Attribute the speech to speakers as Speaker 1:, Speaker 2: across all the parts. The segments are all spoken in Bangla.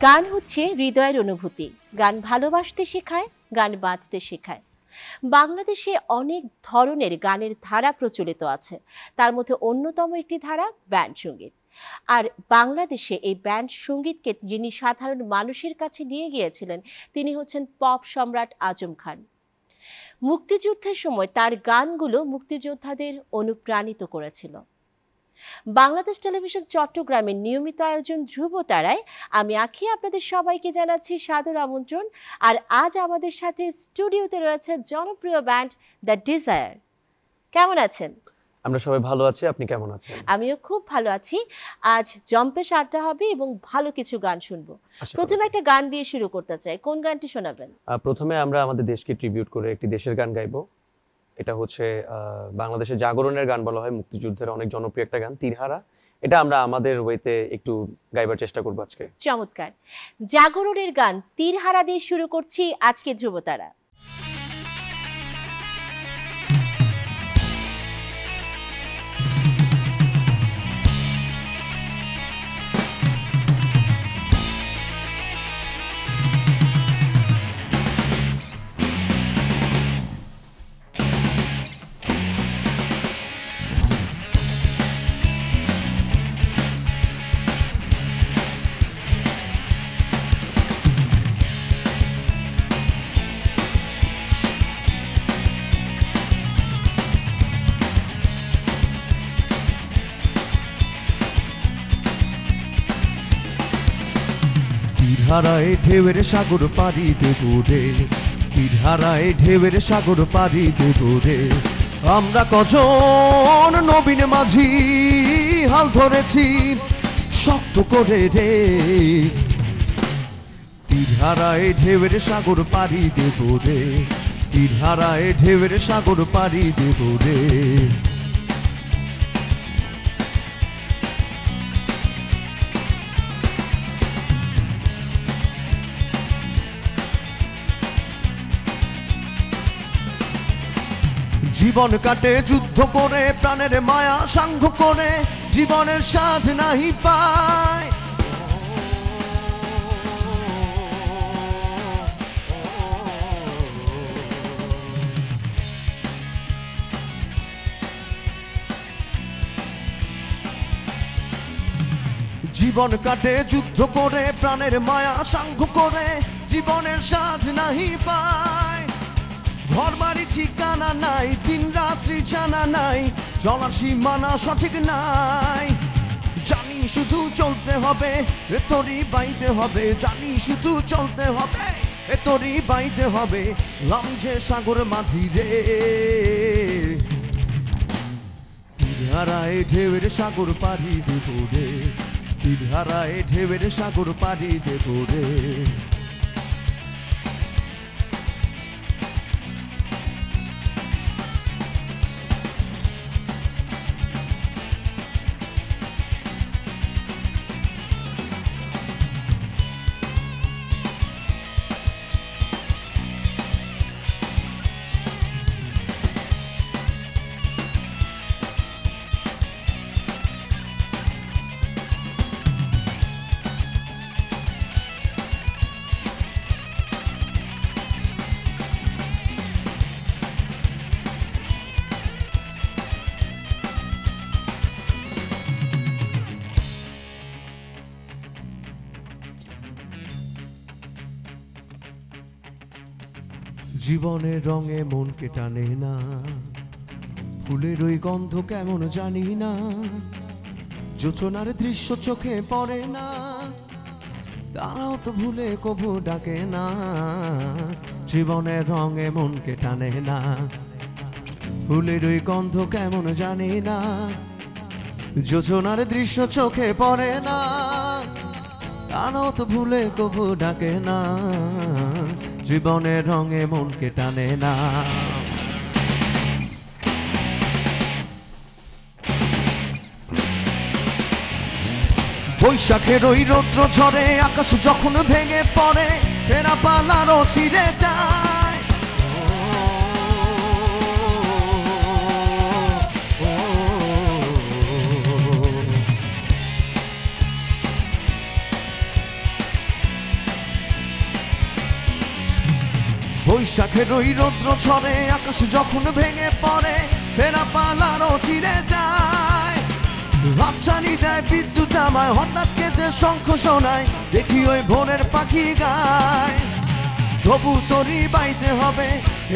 Speaker 1: গান হচ্ছে হৃদয়ের অনুভূতি। গান ভালোবাসতে শেখায়, গান বাঁচতে শেখায়। বাংলাদেশে অনেক ধরনের গানের ধারা প্রচলিত আছে। তার মধ্যে অন্যতম একটি ধারা ব্যান্ড সঙ্গীত। আর বাংলাদেশে এই ব্যান্ড সঙ্গীতকে যিনি সাধারণ মানুষের কাছে নিয়ে গিয়েছিলেন, তিনি হচ্ছেন পপ সম্রাট আজম খান। মুক্তিযুদ্ধের সময় তার গানগুলো মুক্তিযোদ্ধাদের অনুপ্রাণিত করেছিল। বাংলাদেশ টেলিভিশন চট্টগ্রামের নিয়মিত আয়োজন ধ্রুবতারায় আমি আঁখি আপনাদের সবাইকে জানাচ্ছি সাদর আমন্ত্রণ। আর আজ আমাদের সাথে স্টুডিওতে রয়েছে জনপ্রিয় ব্যান্ড দ্য ডিজায়ার। কেমন আছেন?
Speaker 2: আমরা সবাই ভালো আছি, আপনি কেমন আছেন?
Speaker 1: আমিও খুব ভালো আছি। আজ জম্পেশ আড্ডা হবে এবং ভালো কিছু গান শুনবো। প্রথমে একটা গান দিয়ে শুরু করতে চাই, কোন গানটি শোনাবেন?
Speaker 2: প্রথমে আমরা আমাদের দেশকে ট্রিবিউট করে একটি দেশের গান গাইবো। এটা হচ্ছে বাংলাদেশের জাগরণের গান বলা হয়, মুক্তিযুদ্ধের অনেক জনপ্রিয় একটা গান, তীরহারা। এটা আমরা আমাদের ওয়েতে একটু গাইবার চেষ্টা করবো আজকে।
Speaker 1: চমৎকার, জাগরণের গান তীরহারা দিয়ে শুরু করছি আজকে ধ্রুবতারা।
Speaker 3: তীরহারায় ঢেউয়ের সাগর পাড়ি দেবো রে, তীরহারায় ঢেউয়ের সাগর পাড়ি দেবো রে। আমরা কজন নবীন মাঝি হাল ধরেছি শক্ত করে রে, তীরহারায় ঢেউয়ের সাগর পাড়ি দেবো রে, তীরহারায় ঢেউয়ের সাগর পাড়ি দেবো রে। জীবন কাটে যুদ্ধ করে, প্রাণের মায়া সাঙ্গ করে, জীবনের স্বাদ নাহি পায়। জীবন কাটে যুদ্ধ করে, প্রাণের মায়া সাঙ্গ করে, জীবনের স্বাদ নাহি পায়। ঘর বাড়ি ঠিকানা নাই, দিন রাত্রি জানা নাই, চলার সীমানা সঠিক নাই। জানি শুধু চলতে হবে, এ তোরই বাইতে হবে, জানি শুধু চলতে হবে, এ তোরই বাইতে হবে। আমি যে সাগর মাঝি রে, তীরহারায় ঢেউয়ের সাগর পাড়ি দেবো রে, তীরহারায় ঢেউয়ের সাগর পাড়ি দেবো রে। জীবনের রঙে মনকে টানে না, ফুলের ওই গন্ধ কেমন জানি না, যোচনার দৃশ্য চোখে পড়ে না, তারাও তো ভুলে কবু ডাকে না। জীবনের রঙে মনকে টানে না, ফুলের ওই গন্ধ কেমন জানি না, যোচনার দৃশ্য চোখে পড়ে না, তারাও তো ভুলে কবু ডাকে না। জীবনের রঙে মনকে টানে না। বৈশাখের ওই রৌদ্র ঝরে, আকাশ যখন ভেঙে পড়ে, ফেরা পালারও ছিঁড়ে যায়। বৈশাখের ওই রৌদ্র ঝরে আকাশ যখন ভেঙে পড়ে ফেরা পালারও ছিঁড়ে যায় হাতছানি দেয় বিদ্যুৎ আমায় হঠাৎ কেটে শঙ্খ শোনায় দেখি ওই ভোরের পাখি গায় তবু তোরই বাইতে হবে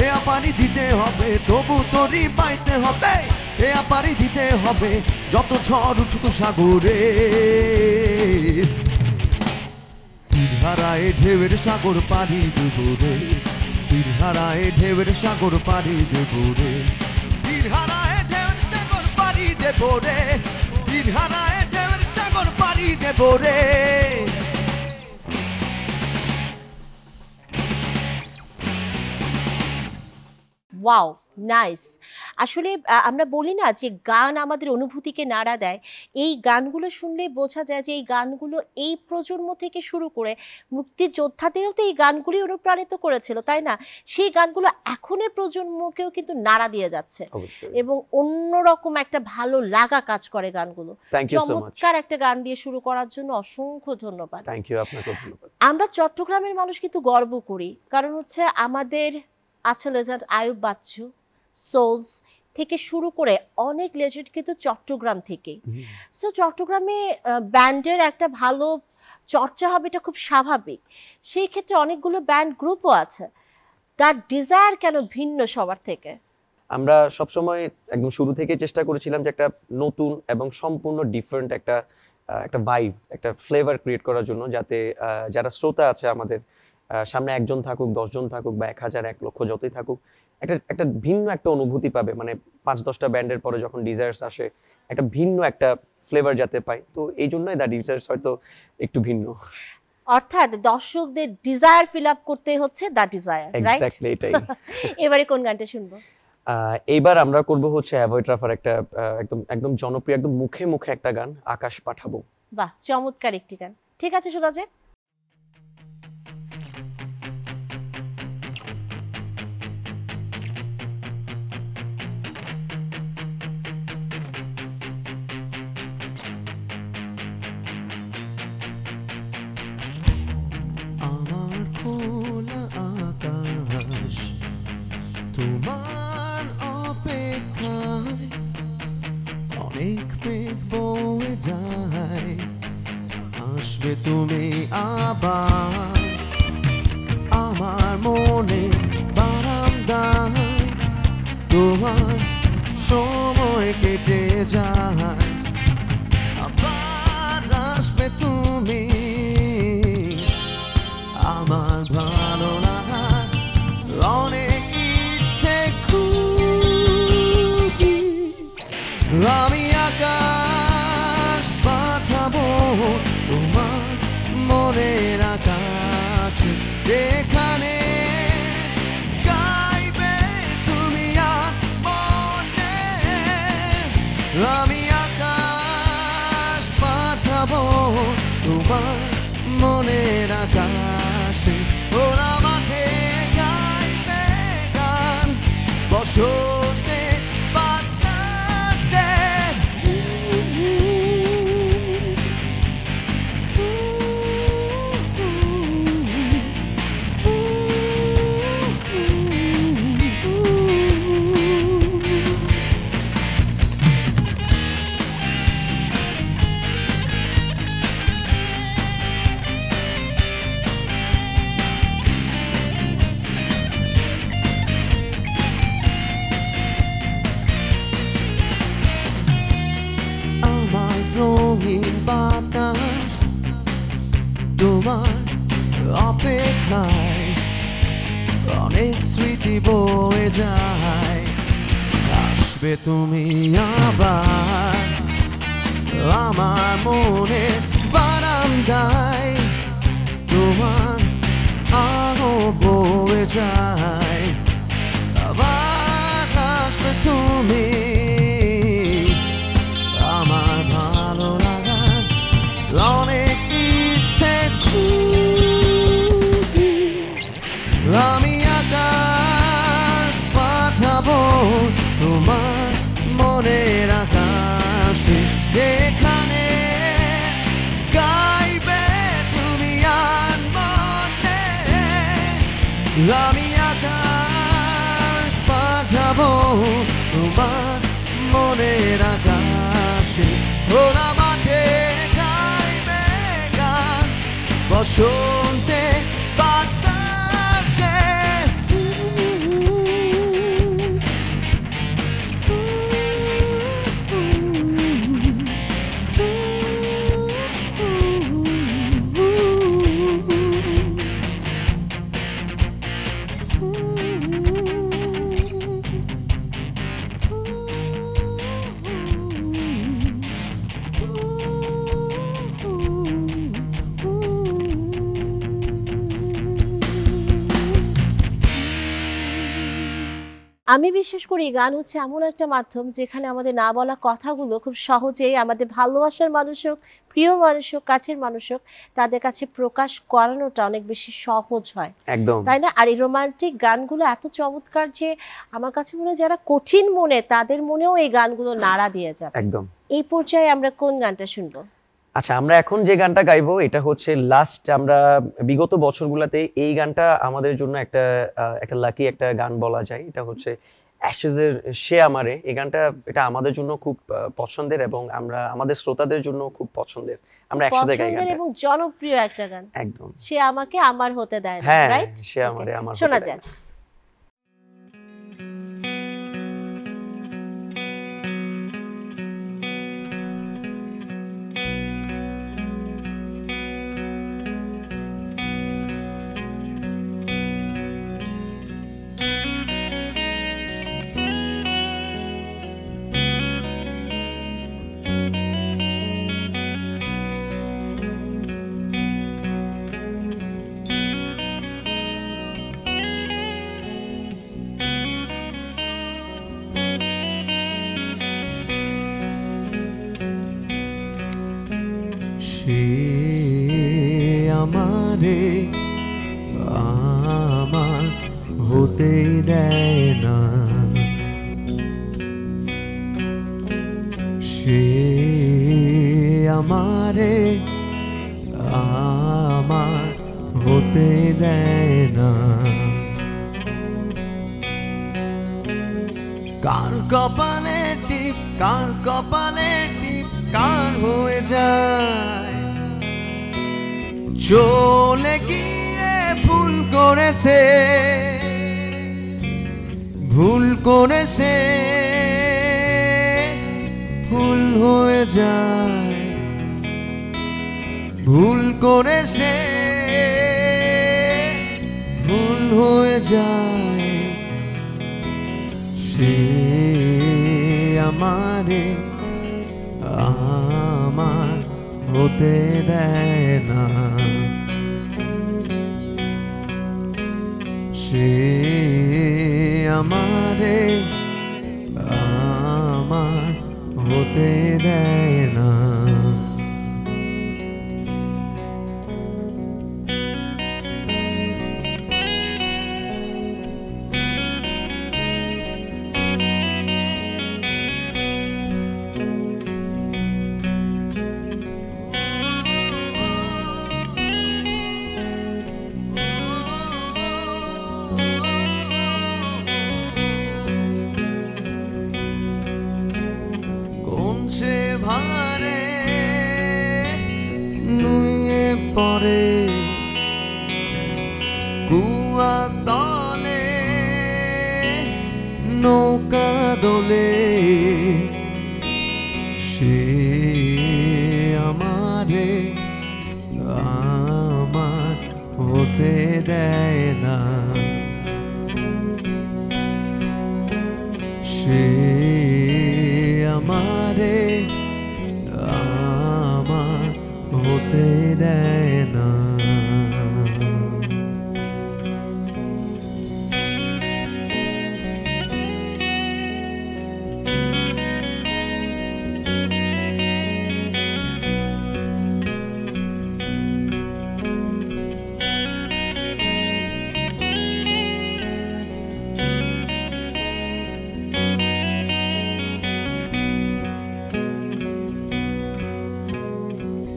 Speaker 3: এ পানি দিতে হবে তবু তোরই বাইতে হবে এ পানি দিতে হবে যত ঝড় উঠুক সাগরে তীরহারায় ঢেউয়ের সাগর পাড়ি দেবো রে তীরহারায় ঢেউয়ের সাগর পাড়ি দেবো রে তীরহারায় ঢেউয়ের সাগর পাড়ি দেবো রে তীরহারায় ঢেউয়ের সাগর পাড়ি দেবো রে
Speaker 1: ওয়াও, নাইস। আসলে আমরা বলি না যে গান আমাদের অনুভূতিকে নাড়া দেয়, এই গানগুলো শুনলেই বোঝা যায় যে এই গানগুলো এই প্রজন্ম থেকে শুরু করে মুক্তিযোদ্ধাদেরও তো এই গানগুলি অনুপ্রাণিত করেছিল, তাই না? সেই গানগুলো এখনের প্রজন্মকেও কিন্তু নাড়া দিয়ে যাচ্ছে এবং অন্যরকম একটা ভালো লাগা কাজ করে গানগুলো। চমৎকার একটা গান দিয়ে শুরু করার জন্য অসংখ্য ধন্যবাদ।
Speaker 2: থ্যাংক ইউ, আপনাকে ধন্যবাদ।
Speaker 1: আমরা চট্টগ্রামের মানুষ কিন্তু গর্ব করি, কারণ হচ্ছে আমাদের আছে লেজেন্ড আয়ুব বাচ্চু, সোলস থেকে শুরু করে অনেক লেজেন্ড কিন্তু চট্টগ্রাম থেকে। সো চট্টগ্রামে ব্যান্ডের একটা ভালো চর্চা হবে, এটা খুব স্বাভাবিক। সেই ক্ষেত্রে অনেকগুলো ব্যান্ড গ্রুপও আছে। দ্য ডিজায়ার কেন ভিন্ন সবার থেকে?
Speaker 2: আমরা সবসময় একদম শুরু থেকে চেষ্টা করেছিলাম যে একটা নতুন এবং সম্পূর্ণ ডিফারেন্ট একটা ভাইব, একটা ফ্লেভার ক্রিয়েট করার জন্য, যাতে যারা শ্রোতা আছে আমাদের সামনে একজন থাকুক, 10 জন থাকুক বা 1000 1 লক্ষ যতই থাকুক, একটা ভিন্ন একটা অনুভূতি পাবে। মানে 5-10টা ব্যান্ডের পরে যখন ডিজায়ার্স আসে, একটা ভিন্ন একটা ফ্লেভার যাতে পাই, তো এই জন্যই দ্য ডিজায়ার্স হয়তো একটু ভিন্ন।
Speaker 1: অর্থাৎ দর্শকদের ডিজায়ার ফিল আপ করতে হচ্ছে দ্য ডিজায়ার, রাইট?
Speaker 2: এক্স্যাক্টলি, এটাই।
Speaker 1: এবারে কোন গানটা শুনবো?
Speaker 2: এইবার আমরা করব হচ্ছে অ্যাভয়েড রাফার একটা একদম জনপ্রিয়, একদম মুখে মুখে একটা গান, আকাশ পাঠাবো।
Speaker 1: বাহ, চমৎকার একটি গান। ঠিক আছে, শোনা যাক।
Speaker 3: তোমার অপেক্ষায় অনেক মেঘ বয়ে যায়, আসবে তুমি আবার আমার মনে বারান্দায়, তোমার সময় কেটে যায়, আবার আসবে তুমি আমার ভালো লাগা অনেক ইচ্ছে খুবই, আমি আকাশ পাঠাবো তোমার মনের আকাশ, যেখানে গাইবে তুমি আর মনে, আমি আকাশ পাঠাবো তোমার মনের আকাশে, ওরা মাঠে গাইবে গান বসতে বাতাসে, বাতাস তোমার অপেক্ষায় অনেক স্মৃতি বয়ে যায়, আসবে তুমি আবার আমার মনে বারান্দায়, তোমার আলো বয়ে যায়, আবার আসবে তুমি আমার ভালো লাগা অনেক ইচ্ছে খুবই, আমি আকাশ পাঠাবো তোমার মনের আকাশে, যেখানে গাইবে তুমি আর মনে, আমি আকাশ তোমার মনের আকাশে ওরা মাঠে গাইবে গান বসন্তে বাতাসে
Speaker 1: আমি বিশ্বাস করি গান হচ্ছে এমন একটা মাধ্যম যেখানে আমাদের না বলা কথাগুলো খুব সহজেই আমাদের ভালোবাসার মানুষ হোক, প্রিয় মানুষ হোক, কাছের মানুষ হোক, তাদের কাছে প্রকাশ করানোটা অনেক বেশি সহজ হয়,
Speaker 2: একদম
Speaker 1: তাই না? আর এই রোমান্টিক গানগুলো এত চমৎকার যে আমার কাছে মনে হয় যারা কঠিন মনে তাদের মনেও এই গানগুলো নাড়া দিয়ে যাবে।
Speaker 2: একদম।
Speaker 1: এই পর্যায়ে আমরা কোন গানটা শুনবো?
Speaker 2: আচ্ছা, আমরা এখন যে গানটা গাইবো এটা হচ্ছে লাস্ট, আমরা বিগত বছরগুলোতে এই গানটা আমাদের জন্য একটা লাকি একটা গান বলা যায়। এটা হচ্ছে অ্যাশেজের সে আমারে। এই গানটা এটা আমাদের জন্য খুব পছন্দের এবং আমরা আমাদের শ্রোতাদের জন্য খুব পছন্দের। আমরা একসাথে গাই গানটা।
Speaker 1: এবং জনপ্রিয় একটা গান।
Speaker 2: একদম।
Speaker 1: সে আমাকে আমার হতে দেয় না,
Speaker 2: হ্যাঁ,
Speaker 1: রাইট?
Speaker 2: সে আমারে আমার
Speaker 1: শোনা
Speaker 2: হতে দেয়
Speaker 1: যাক।
Speaker 2: না।
Speaker 3: সে আমারে আমার হতেই দেয় না, সে আমারে আমার হতে দেয় না। কার কপালে টিপ, কার কপালে টিপ, কার হয়ে যায় চলে গিয়ে ভুল করেছে, ভুল করেছে, ভুল হয়ে যায়, ভুল করেছে, ভুল হয়ে যায়। সে আমারে আমার হতে দেয় না, সে আমারে আমার হতে দেয় না। সে ভারে নুয়ে পড়ে কুয়া তলে নৌকা দোলে, সে আমারে আমার হতে দেয় না, সে আমারে আমার হতে দেয় না।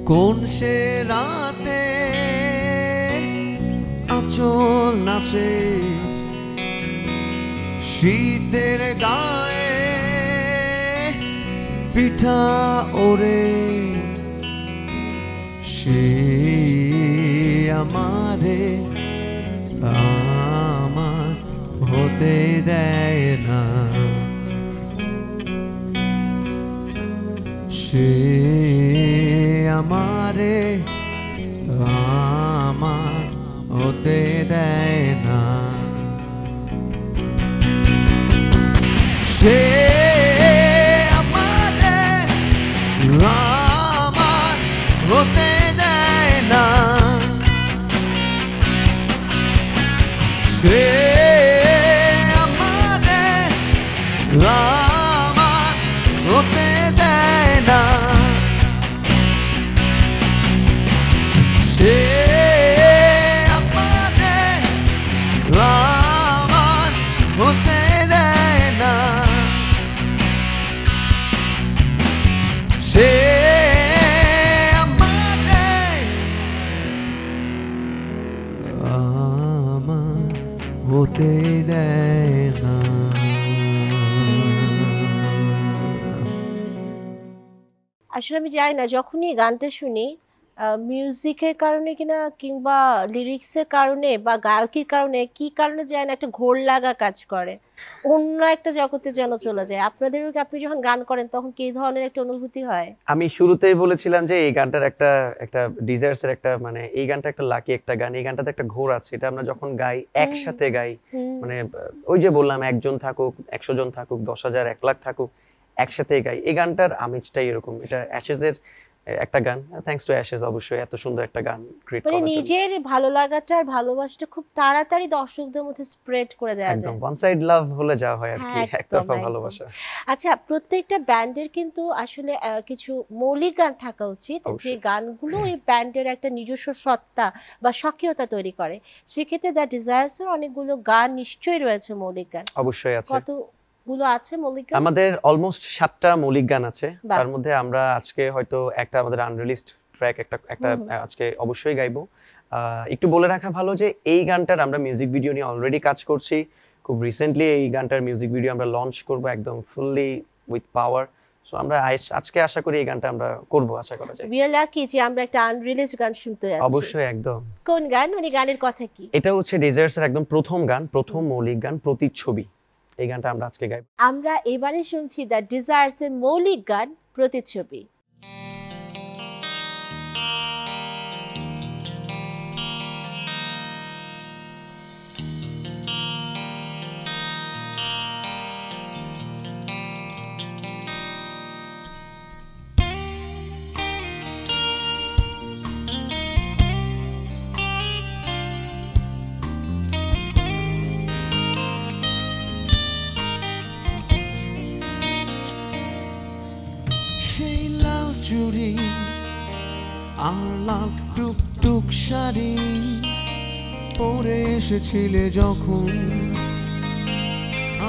Speaker 3: কোন সে রাতে আঁচল নাচে শীতের গায়ে পিঠা ওরে সে আমারে আমার হতে দেয় না, সে আমারে আমার হতে দেয় না, সে আমারে আমার হতে দেয় না, সে আমারে আমার হতে দেয় না, সে আমারে আমার হতে দেয় না, সে আমারে আমার হতে দেয় না।
Speaker 1: আসলে আমি জানি না, যখনই এই গানটা শুনি মিউজিকের কারণে কিনা কিংবা লিরিক্সের কারণে বা গায়কের কারণে, কি কারণে জানি না, একটা ঘোর লাগা কাজ করে, অন্য একটা জগতে যেন চলে যায়। আপনাদেরও কি, আপনি যখন গান করেন তখন কি ধরনের একটা অনুভূতি হয়?
Speaker 2: আমি শুরুতেই বলেছিলাম যে এই গানটার একটা একটা ডিজায়ার্স এর একটা মানে এই গানটা একটা লাকি একটা গান, এই গানটাতে একটা ঘোর আছে। এটা আমরা যখন গাই, একসাথে গাই, মানে ওই যে বললাম, একজন থাকুক, 100 জন থাকুক, 10,000, 1 লাখ থাকুক, একসাথে গাই। এই গানটার আমেজটাই এরকম। এটা অ্যাশেজ এর একটা গান, থ্যাঙ্কস টু অ্যাশেজ অবশ্যই এত সুন্দর একটা গান ক্রিয়েট
Speaker 1: মানে
Speaker 2: করার জন্য।
Speaker 1: নিজের ভালো লাগাটা আর ভালোবাসাটা খুব তাড়াতাড়ি দর্শকদের মধ্যে স্প্রেড করে দেওয়া যায়।
Speaker 2: একদম ওয়ান সাইড লাভ হলে যা হয় আর কি,
Speaker 1: হ্যাঁ,
Speaker 2: একতরফা
Speaker 1: একদম।
Speaker 2: ভালোবাসা।
Speaker 1: আচ্ছা, প্রত্যেকটা ব্যান্ডের কিন্তু আসলে কিছু মৌলিক গান থাকা উচিত, যে
Speaker 2: অবশ্যই।
Speaker 1: গানগুলো এই ব্যান্ডের একটা নিজস্ব সত্তা বা স্বকীয়তা তৈরি করে। সেক্ষেত্রে দ্য ডিজায়ার্সের অনেকগুলো গান নিশ্চয়ই রয়েছে মৌলিক গান।
Speaker 2: অবশ্যই আছে।
Speaker 1: কতগুলো আছে মৌলিক গান?
Speaker 2: আমাদের অলমোস্ট 7টা মৌলিক গান আছে।
Speaker 1: বাহ।
Speaker 2: তার মধ্যে আমরা আজকে হয়তো একটা আমাদের আনরিলিজড ট্র্যাক একটা আজকে অবশ্যই গাইবো। একটু বলে রাখা ভালো যে এই গানটার আমরা মিউজিক ভিডিও নিয়ে অলরেডি কাজ করছি। খুব রিসেন্টলি এই গানটার মিউজিক ভিডিও আমরা লঞ্চ করব একদম ফুললি উইথ পাওয়ার। সো আমরা আজকে আশা করি এই গানটা আমরা করব, আশা করা যায়।
Speaker 1: উই আর লাকি যে আমরা একটা আনরিলিজ গান শুনতে যাচ্ছি।
Speaker 2: অবশ্যই, একদম।
Speaker 1: কোন গান, মানে গানের কথা কি?
Speaker 2: এটা হচ্ছে ডিজায়ার্স এর একদম প্রথম গান, প্রথম মৌলিক গান, প্রতিচ্ছবি। এই গানটা আমরা আজকে গাইবো।
Speaker 1: আমরা এবারে শুনছি দ্য ডিজায়ার্স এর মৌলিক গান প্রতিচ্ছবি।
Speaker 3: সেই লাল চুড়ি আর লাল টুকটুক শাড়ি পরে এসেছিলে যখন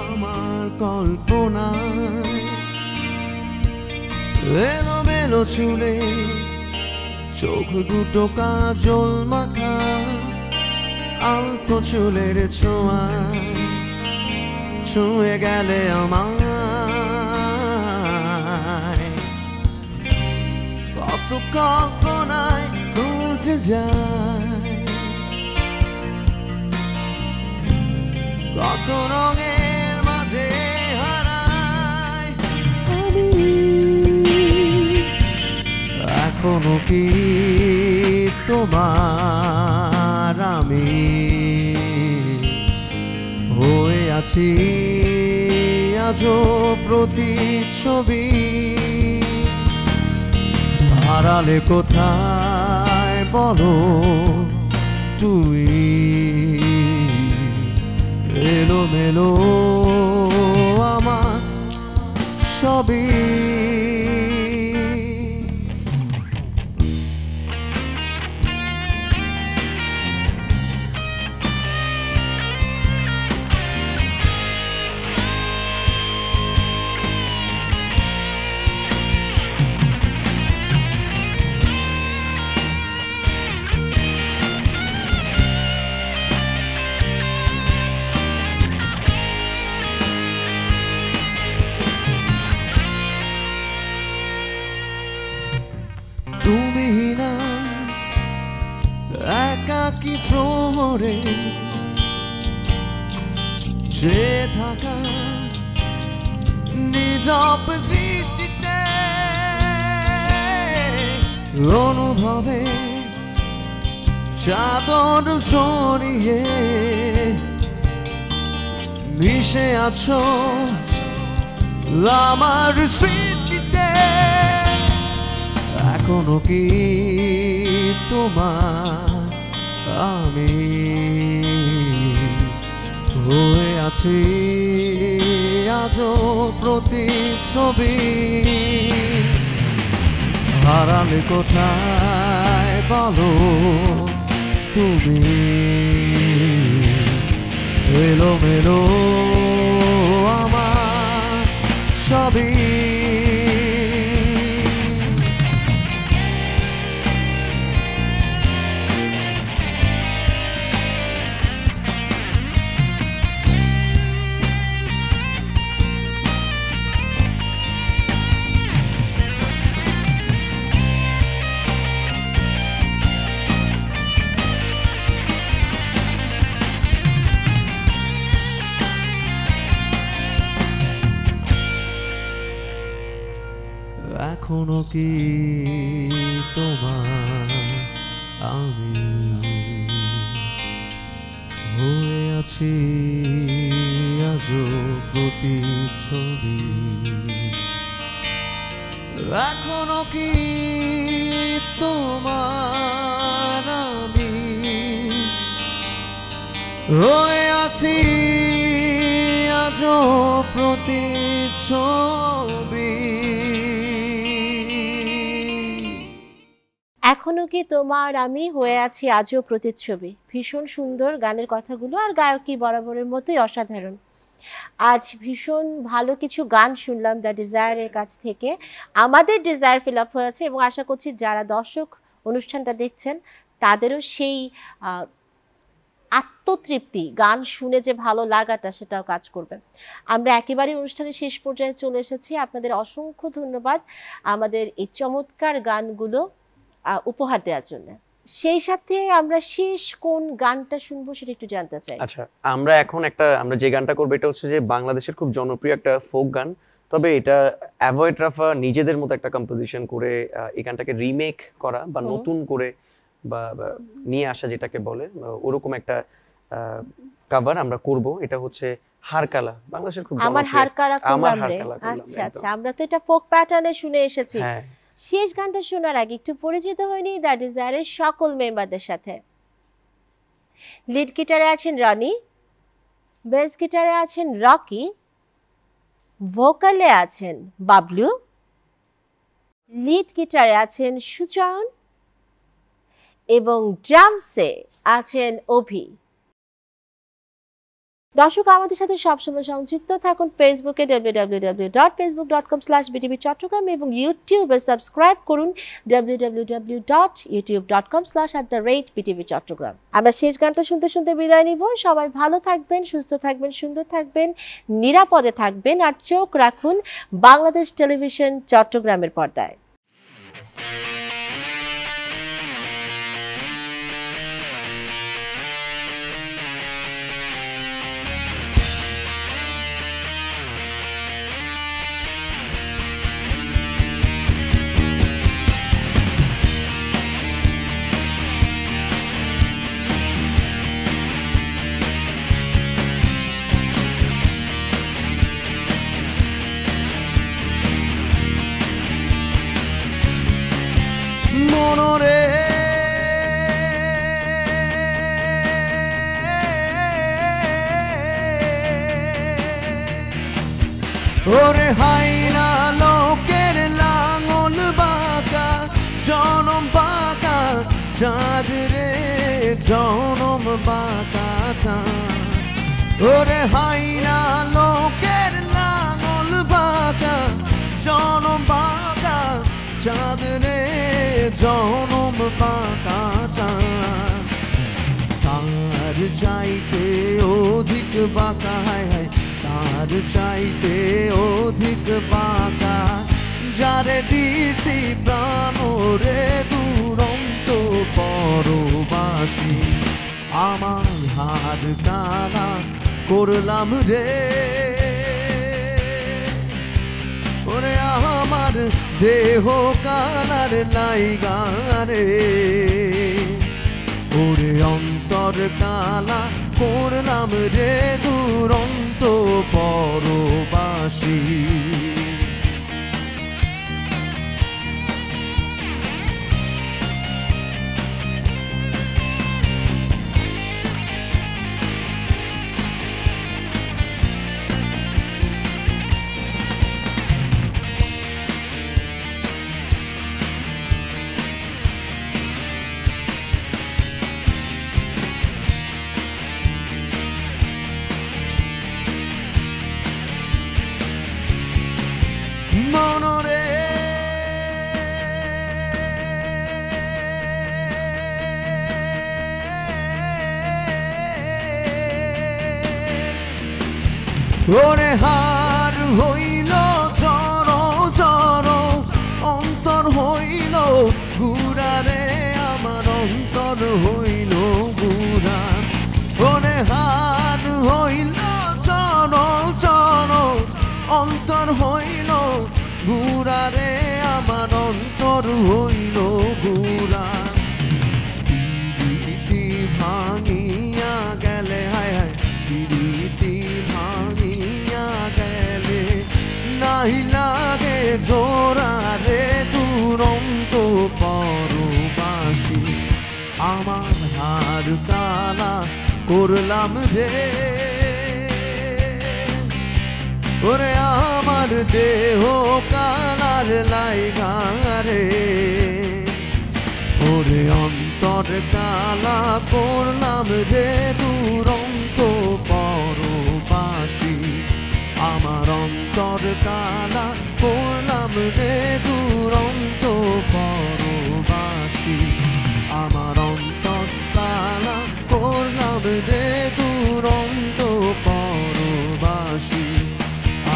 Speaker 3: আমার কল্পনায়, এলোমেলো চুলে চোখ দুটো কাজল মাখা, আলতো চুলের ছোঁয়া ছুঁয়ে গেলে আমায়, কত কল্পনায় ঘুরতে যায়, কত রঙের মাঝে হারায় আমি, এখনো কি তোমার আমি হয়ে আছি আজও প্রতিচ্ছবি, হারালে কোথায় বলো তুমি, এলোমেলো আমার সবই। দূরে যে থাকা নীরব দৃষ্টিতে অনুভবে চাদর জড়িয়ে মিশে আছো আমার স্মৃতিতে এখনো কি তোমার আমি হয়ে আছি আজও প্রতিচ্ছবি হারালে কোথায় বলো তুমি এলো মেলো আমার সবই এখনো কি তোমার আমি হয়ে আছি আজও প্রতিচ্ছবি এখনো কি তোমার আমি হয়ে আছি আজও প্রতিচ্ছবি
Speaker 1: এখনো কি তোমার আমি হয়ে আছি আজও প্রতিচ্ছবি। ভীষণ সুন্দর গানের কথাগুলো, আর গায়কী বরাবরের মতোই অসাধারণ। আজ ভীষণ ভালো কিছু গান শুনলাম দ্য ডিজায়ারের কাছ থেকে। আমাদের ডিজায়ার ফিল আপ হয়েছে এবং আশা করছি যারা দর্শক অনুষ্ঠানটা দেখছেন তাদেরও সেই আত্মতৃপ্তি, গান শুনে যে ভালো লাগাটা সেটাও কাজ করবে। আমরা একেবারেই অনুষ্ঠানের শেষ পর্যায়ে চলে এসেছি। আপনাদের অসংখ্য ধন্যবাদ আমাদের এই চমৎকার গানগুলো উপহার দেওয়ার জন্য। সেই সাথে আমরা শেষ কোন গানটা শুনবো সেটা একটু জানতে চাই।
Speaker 2: আচ্ছা, আমরা যে গানটা করবো এটা হচ্ছে যে বাংলাদেশের খুব জনপ্রিয় একটা ফোক গান, তবে এটা অ্যাভয়েড রাফা নিজেদের মতো একটা কম্পোজিশন করে এই গানটাকে রিমেক করা বা নতুন করে বা নিয়ে আসা যেটাকে বলে ওরকম একটা কভার আমরা করব। এটা হচ্ছে হারকালা, বাংলাদেশের খুব জনপ্রিয়
Speaker 1: আমার হারকালা করলাম রে।
Speaker 2: করলাম।
Speaker 1: আচ্ছা আচ্ছা, আমরা তো এটা ফোক প্যাটার্নে শুনে এসেছি।
Speaker 2: হ্যাঁ,
Speaker 1: শেষ গানটা শোনার আগে একটু পরিচিত হয়নি দ্য ডিজায়ারের সকল মেম্বারদের সাথে। লিড গিটারে আছেন রনি, বেস গিটারে আছেন রকি, ভোকালে আছেন বাবলু, লিড গিটারে আছেন সুচয়ন এবং ড্রামসে আছেন অভি। দর্শক আমাদের সাথে সবসময় সংযুক্ত থাকুন ফেসবুকে www.facebook.com/btv চট্টগ্রাম এবং ইউটিউবে সাবস্ক্রাইব করুন www.youtube.com/@btv চট্টগ্রাম। আমরা শেষ গানটা শুনতে শুনতে বিদায় নিব। সবাই ভালো থাকবেন, সুস্থ থাকবেন, সুন্দর থাকবেন, নিরাপদে থাকবেন, আর চোখ রাখুন বাংলাদেশ টেলিভিশন চট্টগ্রামের পর্দায়।
Speaker 3: মনরে ওরে হাইনা লোকের লাঙল বাঁকা জনম বাঁকা চাঁদ রে জনম বাঁকা চাঁদ ওরে হাইনা লোকের লাঙল বাঁকা জনম বাঁকা চাঁদ রে জনম বাঁকা চাঁদ তার চাইতে অধিক বাঁকা হায় হায় তার চাইতে অধিক বাঁকা যারে দিছি প্রাণ রে দুরন্ত পরবাসী আমার হার কালা করলাম রে, ওরে আমার দেহ কালার লাইগা রে, ওরে অন্তর কালা করলাম রে দুরন্ত পরবাসী। মনরে ওরে হার হইল চর চর, অন্তর হইল গুড়ারে আমার অন্তর হইল গুড়া, ওরে হার হইল চর চর, অন্তর হইল গুড়ারে আমার অন্তর হইল গুড়া। প্রীতি ভাঙিয়া গেলে হায় হায়, প্রীতি ভাঙিয়া গেলে নাই লাগে জোড়া রে দুরন্ত পরবাসী। আমার হার কালা করলাম রে, ওরে আমার দেহ কালার লাইগা রে, ওরে অন্তর কালা করলাম রে দুরন্ত পরবাসী। আমার অন্তর কালা করলাম রে দুরন্ত পরবাসী। আমার অন্তর কালা করলাম রে দুরন্ত পরবাসী।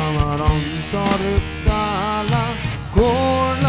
Speaker 3: আমার অন্তর কালা কোন